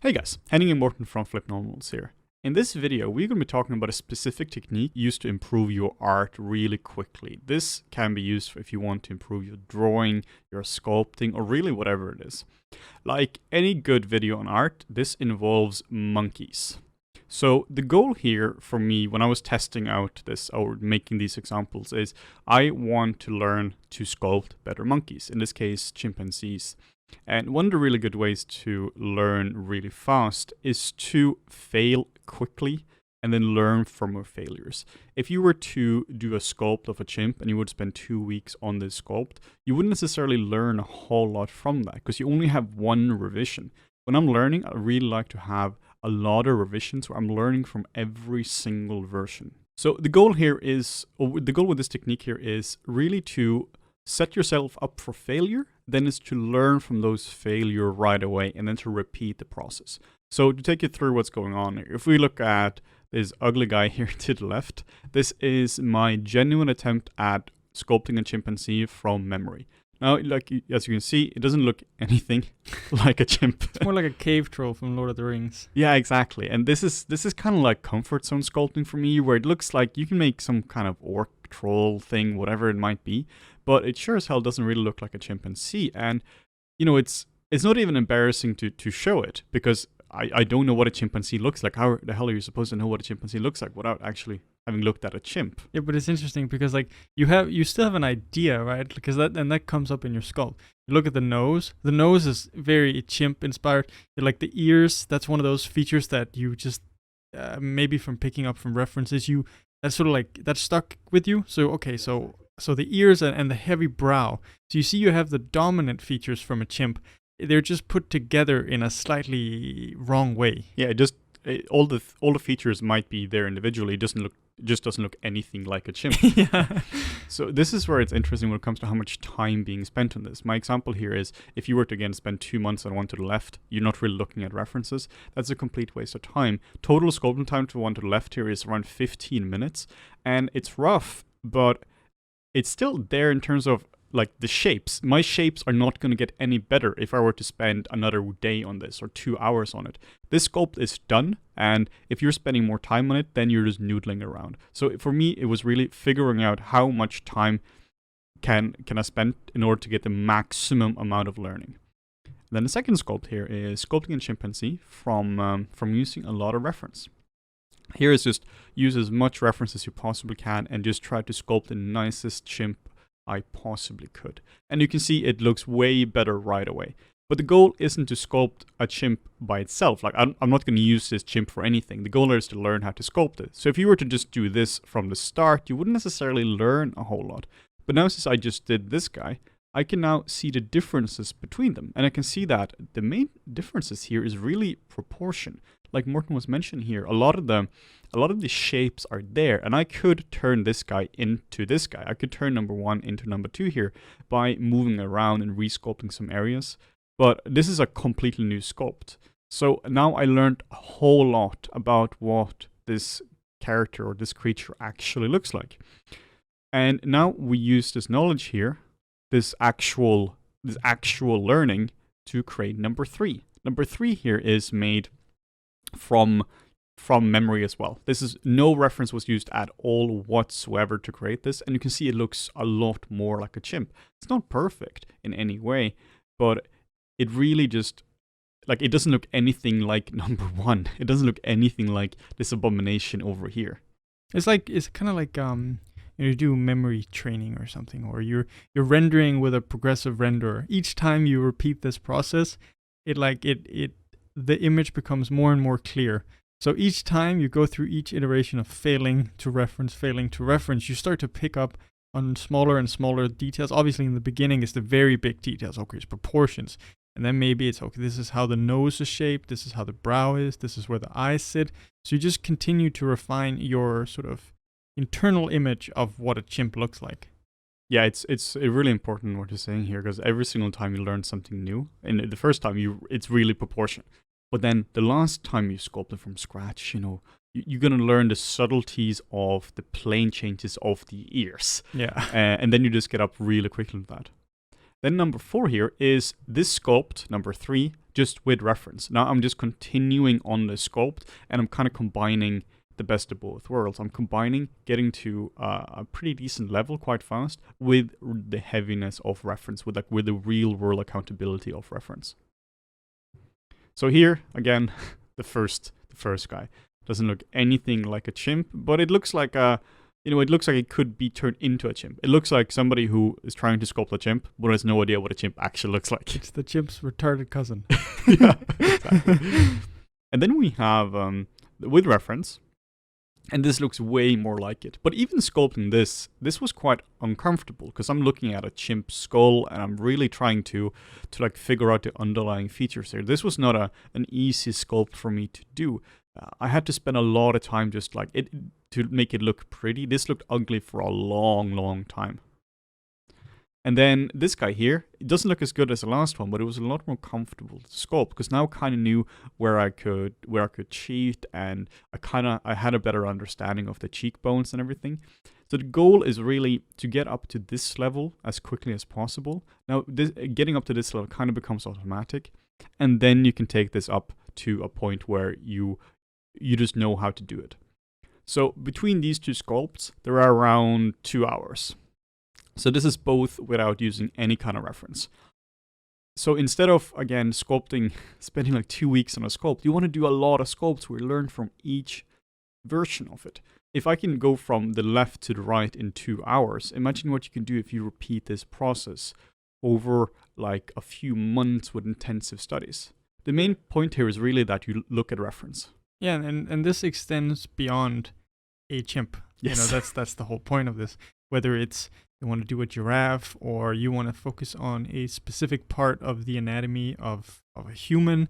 Hey guys, Henning and Morten from FlippedNormals here. In this video, we're going to be talking about a specific technique used to improve your art really quickly. This can be used if you want to improve your drawing, your sculpting, or really whatever it is. Like any good video on art, this involves monkeys. So the goal here for me when I was testing out this or making these examples is I want to learn to sculpt better monkeys, in this case chimpanzees. And one of the really good ways to learn really fast is to fail quickly and then learn from your failures. If you were to do a sculpt of a chimp and you would spend 2 weeks on this sculpt, you wouldn't necessarily learn a whole lot from that because you only have one revision. When I'm learning, I really like to have a lot of revisions where I'm learning from every single version. So the goal here is, or the goal with this technique here is really to set yourself up for failure, then is to learn from those failures right away and then to repeat the process. So to take you through what's going on here, if we look at this ugly guy here to the left, this is my genuine attempt at sculpting a chimpanzee from memory. Now, as you can see, it doesn't look anything like a chimp. It's more like a cave troll from Lord of the Rings. Yeah, exactly. And this is kind of like comfort zone sculpting for me, where it looks like you can make some kind of orc troll thing, whatever it might be, but it sure as hell doesn't really look like a chimpanzee. And you know, it's not even embarrassing to show it because I don't know what a chimpanzee looks like. How the hell are you supposed to know what a chimpanzee looks like without actually having looked at a chimp? Yeah, but it's interesting because like you still have an idea, right? Because that comes up in your sculpt. You look at the nose. The nose is very chimp inspired. Like the ears, that's one of those features that you just maybe from picking up from references, that's sort of like that's stuck with you. So okay, so the ears and the heavy brow. So you see you have the dominant features from a chimp. They're just put together in a slightly wrong way. Yeah, all the features might be there individually. It just doesn't look anything like a chimp. Yeah. So this is where it's interesting when it comes to how much time being spent on this. My example here is if you were to again spend 2 months on one to the left, you're not really looking at references. That's a complete waste of time. Total sculpting time to one to the left here is around 15 minutes, and it's rough, but it's still there in terms of like the shapes. My shapes are not going to get any better if I were to spend another day on this or 2 hours on it. This sculpt is done, and if you're spending more time on it, then you're just noodling around. So for me, it was really figuring out how much time can I spend in order to get the maximum amount of learning. Then the second sculpt here is sculpting a chimpanzee from using a lot of reference. Here is just use as much reference as you possibly can and just try to sculpt the nicest chimp I possibly could. And you can see it looks way better right away. But the goal isn't to sculpt a chimp by itself. Like I'm not going to use this chimp for anything. The goal is to learn how to sculpt it. So if you were to just do this from the start, you wouldn't necessarily learn a whole lot. But now since I just did this guy, I can now see the differences between them. And I can see that the main differences here is really proportion. Like Morten was mentioning here, a lot of the shapes are there, and I could turn this guy into this guy. I could turn number 1 into number 2 here by moving around and resculpting some areas. But this is a completely new sculpt. So now I learned a whole lot about what this character or this creature actually looks like. And now we use this knowledge here, this actual learning to create number 3. Number 3 here is made from memory as well. This is no reference was used at all whatsoever to create this, and you can see it looks a lot more like a chimp. It's not perfect in any way, but it really just like it doesn't look anything like number 1. It doesn't look anything like this abomination over here. It's kind of like you do memory training or something, or you're rendering with a progressive renderer. Each time you repeat this process, the image becomes more and more clear. So each time you go through each iteration of failing to reference, you start to pick up on smaller and smaller details. Obviously in the beginning it's the very big details. Okay, it's proportions. And then maybe it's, okay, this is how the nose is shaped, this is how the brow is, this is where the eyes sit. So you just continue to refine your sort of internal image of what a chimp looks like. Yeah, it's really important what you're saying here, because every single time you learn something new, and the first time it's really proportion. But then the last time you sculpt it from scratch, you're going to learn the subtleties of the plane changes of the ears. Yeah. And then you just get up really quickly with that. Then number 4 here is this sculpt, number 3, just with reference. Now I'm just continuing on the sculpt, and I'm kind of combining the best of both worlds. I'm combining getting to a pretty decent level quite fast with the heaviness of reference, with the real world accountability of reference. So here again, the first guy doesn't look anything like a chimp, but it looks like it looks like it could be turned into a chimp. It looks like somebody who is trying to sculpt a chimp, but has no idea what a chimp actually looks like. It's the chimp's retarded cousin. Yeah, exactly. And then we have with reference, and this looks way more like it. But even sculpting this was quite uncomfortable, because I'm looking at a chimp skull and I'm really trying to like figure out the underlying features here. This was not an easy sculpt for me to do. I had to spend a lot of time just like it to make it look pretty. This looked ugly for a long time. And then this guy here, it doesn't look as good as the last one, but it was a lot more comfortable to sculpt, because now I kind of knew where I could cheat, and I had a better understanding of the cheekbones and everything. So the goal is really to get up to this level as quickly as possible. Now, getting up to this level kind of becomes automatic, and then you can take this up to a point where you just know how to do it. So between these two sculpts, there are around 2 hours. So this is both without using any kind of reference. So instead of, again, spending like 2 weeks on a sculpt, you want to do a lot of sculpts where you learn from each version of it. If I can go from the left to the right in 2 hours, imagine what you can do if you repeat this process over like a few months with intensive studies. The main point here is really that you look at reference. Yeah, and this extends beyond a chimp. Yes. You know, that's the whole point of this. Whether it's you want to do a giraffe, or you want to focus on a specific part of the anatomy of a human,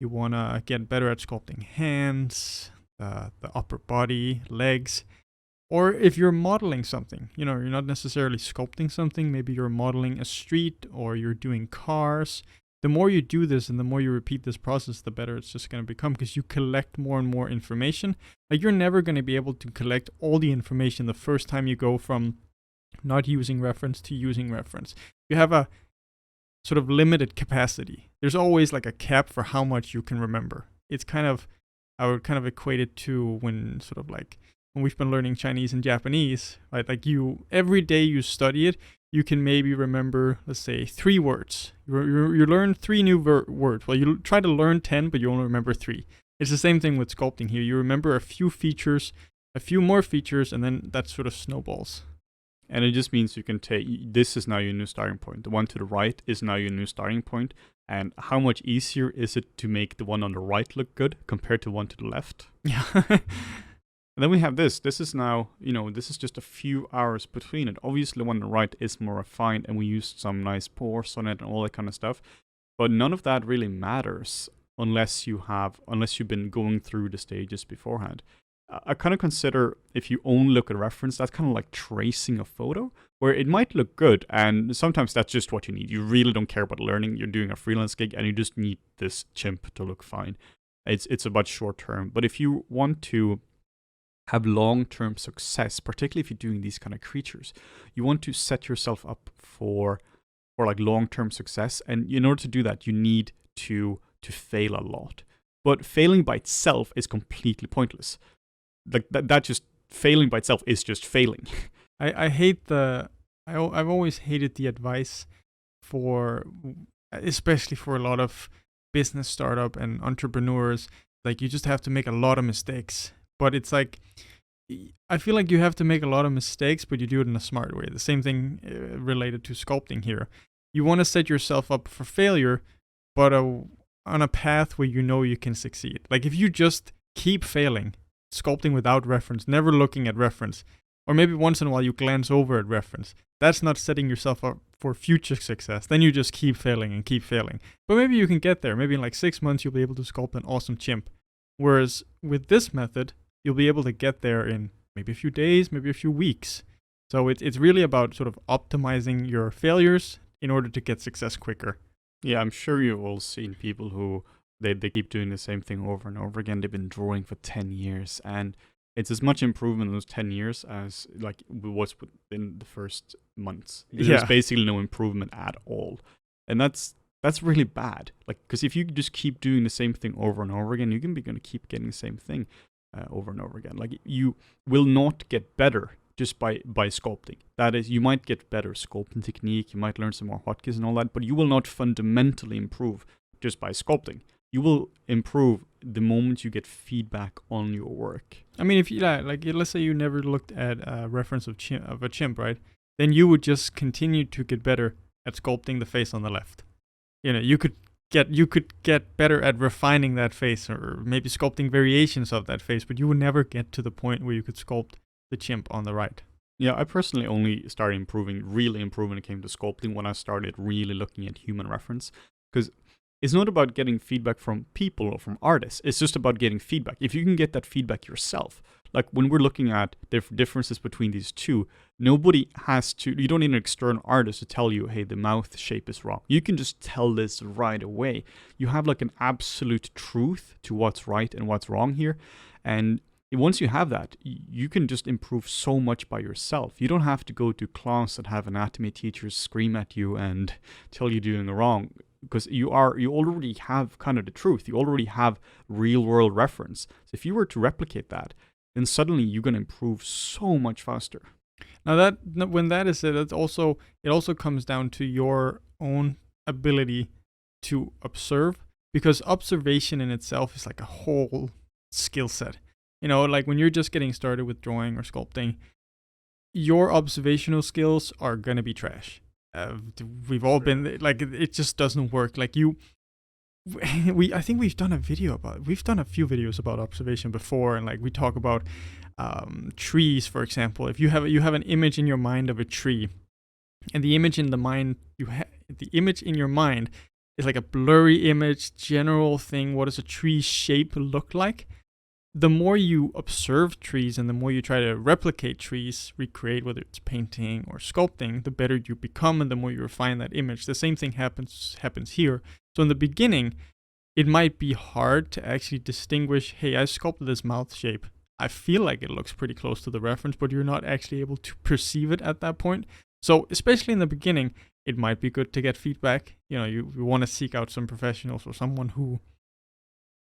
you want to get better at sculpting hands, the upper body, legs, or if you're modeling something, you know, you're not necessarily sculpting something, maybe you're modeling a street or you're doing cars. The more you do this and the more you repeat this process, the better it's just going to become, because you collect more and more information. Like, you're never going to be able to collect all the information the first time you go from not using reference to using reference. You have a sort of limited capacity. There's always like a cap for how much you can remember. It's kind of, I would kind of equate it to when we've been learning Chinese and Japanese, right? Like, every day you study it, you can maybe remember, let's say, 3 words. You learn 3 new words. Well, you try to learn 10, but you only remember 3. It's the same thing with sculpting here. You remember a few features, a few more features, and then that sort of snowballs. And it just means you can this is now your new starting point. The one to the right is now your new starting point. And how much easier is it to make the one on the right look good compared to one to the left? Yeah. And then we have this. This is now, this is just a few hours between it. Obviously, one on the right is more refined, and we used some nice pores on it and all that kind of stuff. But none of that really matters unless you've been going through the stages beforehand. I kind of consider, if you only look at reference, that's kind of like tracing a photo, where it might look good, and sometimes that's just what you need. You really don't care about learning. You're doing a freelance gig, and you just need this chimp to look fine. It's about short term. But if you want to have long-term success, particularly if you're doing these kind of creatures, you want to set yourself up for like long-term success. And in order to do that, you need to fail a lot. But failing by itself is completely pointless. Like that just failing by itself is just failing. I've always hated the advice especially for a lot of business startup and entrepreneurs, like, you just have to make a lot of mistakes. But it's like, I feel like you have to make a lot of mistakes, but you do it in a smart way. The same thing related to sculpting here. You want to set yourself up for failure, but on a path where you know you can succeed. Like, if you just keep failing, sculpting without reference, never looking at reference, or maybe once in a while you glance over at reference, that's not setting yourself up for future success. Then you just keep failing and keep failing. But maybe you can get there. Maybe in like 6 months you'll be able to sculpt an awesome chimp. Whereas with this method, you'll be able to get there in maybe a few days, maybe a few weeks. So it's really about sort of optimizing your failures in order to get success quicker. Yeah, I'm sure you've all seen people who they keep doing the same thing over and over again. They've been drawing for 10 years, and It's as much improvement in those 10 years as like was within the first months. There's Yeah. basically no improvement at all. And that's really bad. Like, because if you just keep doing the same thing over and over again, you're going to keep getting the same thing over and over again. Like, you will not get better just by sculpting. That is, you might get better sculpting technique, you might learn some more hotkeys and all that, but you will not fundamentally improve just by sculpting. You will improve the moment you get feedback on your work. I mean, if you like, let's say you never looked at a reference of a chimp, right? Then you would just continue to get better at sculpting the face on the left. You know, you could get better at refining that face, or maybe sculpting variations of that face, but you would never get to the point where you could sculpt the chimp on the right. Yeah, I personally only started really improving when it came to sculpting when I started really looking at human reference. Because it's not about getting feedback from people or from artists. It's just about getting feedback. If you can get that feedback yourself, like when we're looking at the differences between these two, nobody has to, you don't need an external artist to tell you, hey, the mouth shape is wrong. You can just tell this right away. You have like an absolute truth to what's right and what's wrong here. And once you have that, you can just improve so much by yourself. You don't have to go to class and have anatomy teachers scream at you and tell you doing wrong. Because you already have kind of the truth. You already have real world reference. So if you were to replicate that, then suddenly you're going to improve so much faster. Now when that is said, it also comes down to your own ability to observe, because observation in itself is like a whole skill set. You know, like when you're just getting started with drawing or sculpting, your observational skills are going to be trash. We've all been like, it just doesn't work. Like I think we've done a few videos about observation before, and like we talk about trees, for example. If you have an image in your mind of a tree, and the image in your mind is like a blurry image, general thing. What does a tree shape look like? The more you observe trees and the more you try to replicate trees, recreate, whether it's painting or sculpting, the better you become and the more you refine that image. The same thing happens here. So in the beginning, it might be hard to actually distinguish, hey, I sculpted this mouth shape. I feel like it looks pretty close to the reference, but you're not actually able to perceive it at that point. So especially in the beginning, it might be good to get feedback. You know, you want to seek out some professionals or someone who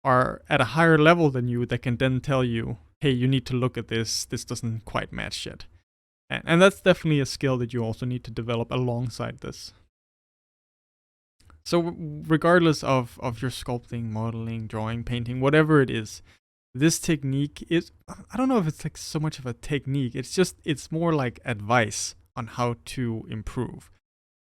are at a higher level than you that can then tell you, hey, you need to look at this. This doesn't quite match yet. And that's definitely a skill that you also need to develop alongside this. So regardless of your sculpting, modeling, drawing, painting, whatever it is, this technique is, I don't know if it's like so much of a technique. It's more like advice on how to improve.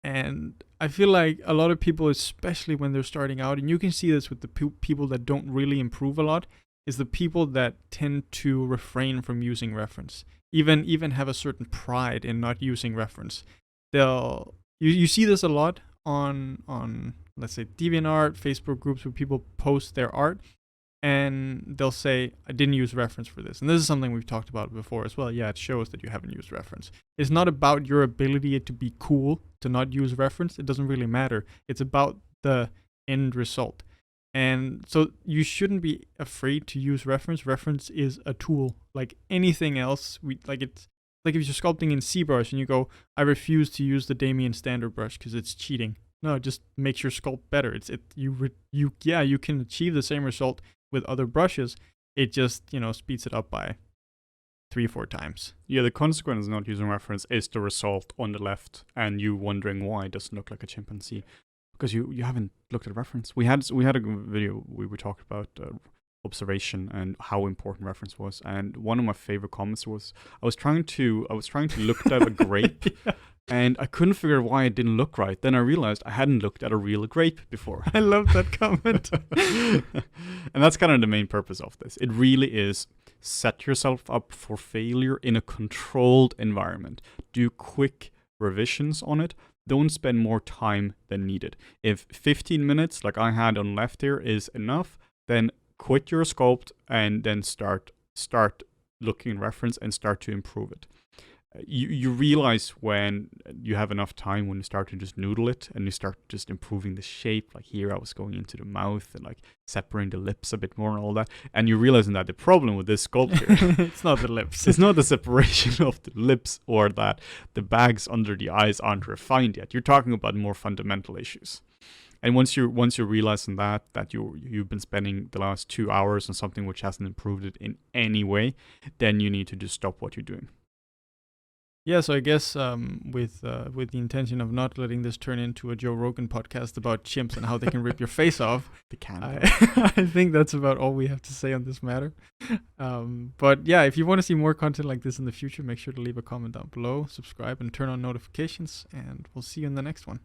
And I feel like a lot of people, especially when they're starting out, and you can see this with the people that don't really improve a lot, is the people that tend to refrain from using reference, even have a certain pride in not using reference. You see this a lot on let's say DeviantArt, Facebook groups where people post their art, and they'll say, I didn't use reference for this. And this is something we've talked about before as well. Yeah, it shows that you haven't used reference. It's not about your ability to be cool to not use reference. It doesn't really matter. It's about the end result. And so you shouldn't be afraid to use reference. Reference is a tool like anything else. It's like if you're sculpting in ZBrush and you go, I refuse to use the Damien standard brush because it's cheating. No, it just makes your sculpt better. You can achieve the same result with other brushes. It just, speeds it up by 3-4 times. Yeah, the consequence of not using reference is the result on the left, and you wondering why it doesn't look like a chimpanzee because you haven't looked at reference. We had a video we were talking about observation and how important reference was, and one of my favorite comments was I was trying to look at a grape. Yeah. And I couldn't figure out why it didn't look right. Then I realized I hadn't looked at a real grape before. I love that comment. And that's kind of the main purpose of this. It really is set yourself up for failure in a controlled environment. Do quick revisions on it. Don't spend more time than needed. If 15 minutes, like I had on left here, is enough, then quit your sculpt and then start looking at reference and start to improve it. you realize when you have enough time, when you start to just noodle it and you start just improving the shape. Like here I was going into the mouth and like separating the lips a bit more and all that, and you're realizing that the problem with this sculpt here It's not the lips. it's not the separation of the lips or that the bags under the eyes aren't refined yet. You're talking about more fundamental issues. And once you're realizing that you've been spending the last 2 hours on something which hasn't improved it in any way, then you need to just stop what you're doing. Yeah, so I guess with the intention of not letting this turn into a Joe Rogan podcast about chimps and how they can rip your face off, They can. I think that's about all we have to say on this matter. But yeah, if you want to see more content like this in the future, make sure to leave a comment down below, subscribe, and turn on notifications, and we'll see you in the next one.